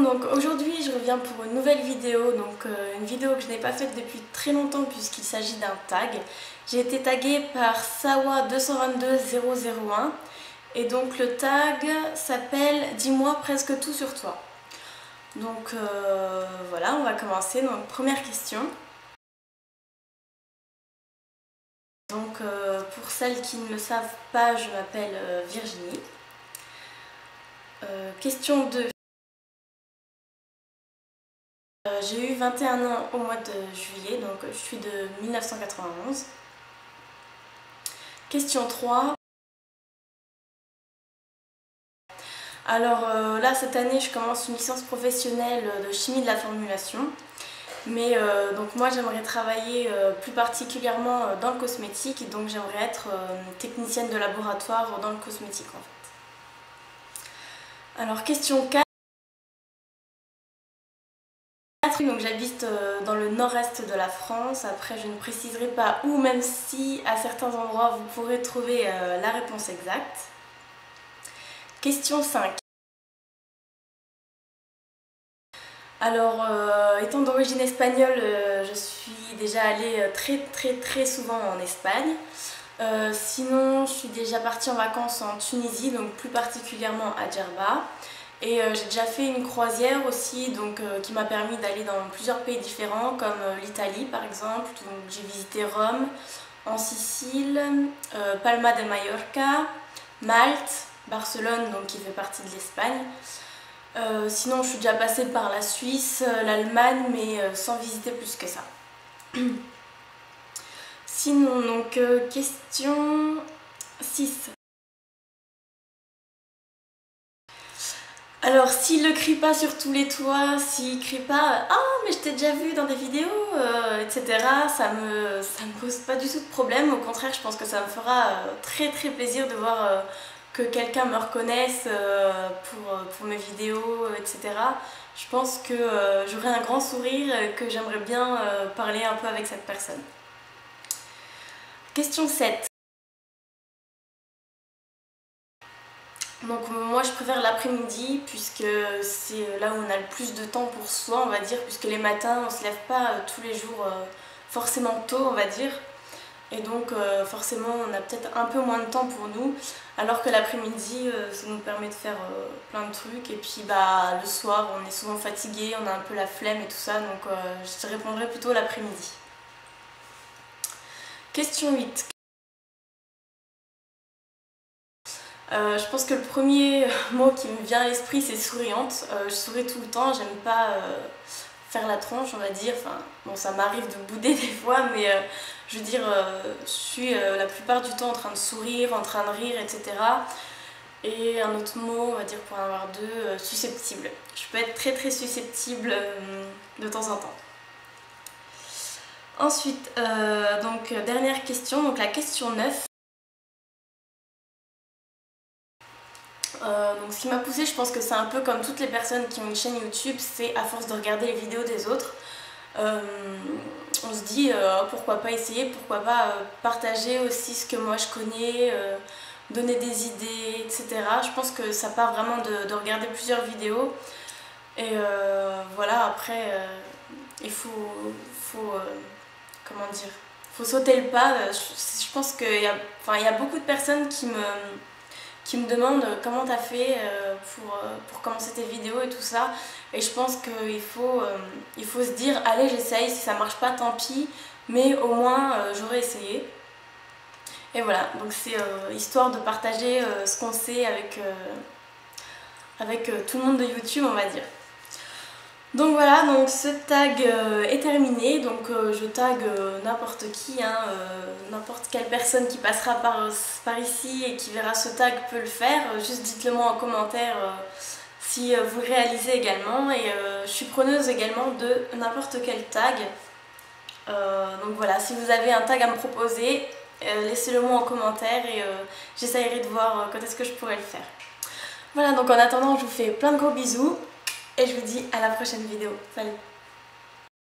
donc aujourd'hui je reviens pour une nouvelle vidéo, une vidéo que je n'ai pas faite depuis très longtemps puisqu'il s'agit d'un tag. J'ai été taguée par Sawa222001 et donc le tag s'appelle Dis-moi presque tout sur toi. Donc voilà, on va commencer. Donc première question. Donc pour celles qui ne le savent pas, je m'appelle Virginie. Question 2. J'ai eu 21 ans au mois de juillet, donc je suis de 1991. Question 3. Alors là, cette année, je commence une licence professionnelle de chimie de la formulation. Mais donc moi, j'aimerais travailler plus particulièrement dans le cosmétique. Et donc j'aimerais être technicienne de laboratoire dans le cosmétique en fait. Alors question 4. Donc j'habite dans le nord-est de la France, après je ne préciserai pas où, même si à certains endroits vous pourrez trouver la réponse exacte. Question 5. Alors étant d'origine espagnole, je suis déjà allée très souvent en Espagne. Sinon je suis déjà partie en vacances en Tunisie, donc plus particulièrement à Djerba. Et j'ai déjà fait une croisière aussi, qui m'a permis d'aller dans plusieurs pays différents, comme l'Italie par exemple. J'ai visité Rome, en Sicile, Palma de Mallorca, Malte, Barcelone, donc qui fait partie de l'Espagne. Sinon je suis déjà passée par la Suisse, l'Allemagne, mais sans visiter plus que ça. Sinon, donc question 6. Alors s'il ne crie pas sur tous les toits, s'il crie pas « Ah mais je t'ai déjà vu dans des vidéos etc. » ça me pose pas du tout de problème. Au contraire, je pense que ça me fera très plaisir de voir que quelqu'un me reconnaisse pour mes vidéos, etc. Je pense que j'aurai un grand sourire et que j'aimerais bien parler un peu avec cette personne. Question 7. Donc moi je préfère l'après-midi puisque c'est là où on a le plus de temps pour soi, on va dire, puisque les matins on se lève pas tous les jours forcément tôt, on va dire, et donc forcément on a peut-être un peu moins de temps pour nous, alors que l'après-midi ça nous permet de faire plein de trucs, et puis le soir on est souvent fatigué, on a un peu la flemme et tout ça, donc je répondrai plutôt l'après-midi. Question 8. Je pense que le premier mot qui me vient à l'esprit c'est souriante. Je souris tout le temps, j'aime pas faire la tronche, on va dire. Enfin, bon, ça m'arrive de bouder des fois, mais je veux dire, je suis la plupart du temps en train de sourire, en train de rire, etc. Et un autre mot, on va dire pour en avoir deux, susceptible. Je peux être très susceptible de temps en temps. Ensuite, donc dernière question, donc la question 9. Donc ce qui m'a poussée, je pense que c'est un peu comme toutes les personnes qui ont une chaîne YouTube, c'est à force de regarder les vidéos des autres, on se dit pourquoi pas essayer, pourquoi pas partager aussi ce que moi je connais, donner des idées, etc. Je pense que ça part vraiment de regarder plusieurs vidéos et voilà, après il faut comment dire, faut sauter le pas. Je pense qu'il y a beaucoup de personnes qui me demandent comment t'as fait pour commencer tes vidéos et tout ça, et je pense qu'il faut se dire allez, j'essaye, si ça marche pas tant pis, mais au moins j'aurais essayé. Et voilà, donc c'est histoire de partager ce qu'on sait avec tout le monde de YouTube, on va dire. Donc voilà, donc ce tag est terminé, donc je tag n'importe qui, n'importe quelle personne qui passera par ici et qui verra ce tag peut le faire, juste dites-le moi en commentaire si vous le réalisez également, et je suis preneuse également de n'importe quel tag. Donc voilà, si vous avez un tag à me proposer, laissez-le moi en commentaire et j'essayerai de voir quand est-ce que je pourrais le faire. Voilà, donc en attendant je vous fais plein de gros bisous. Et je vous dis à la prochaine vidéo. Salut!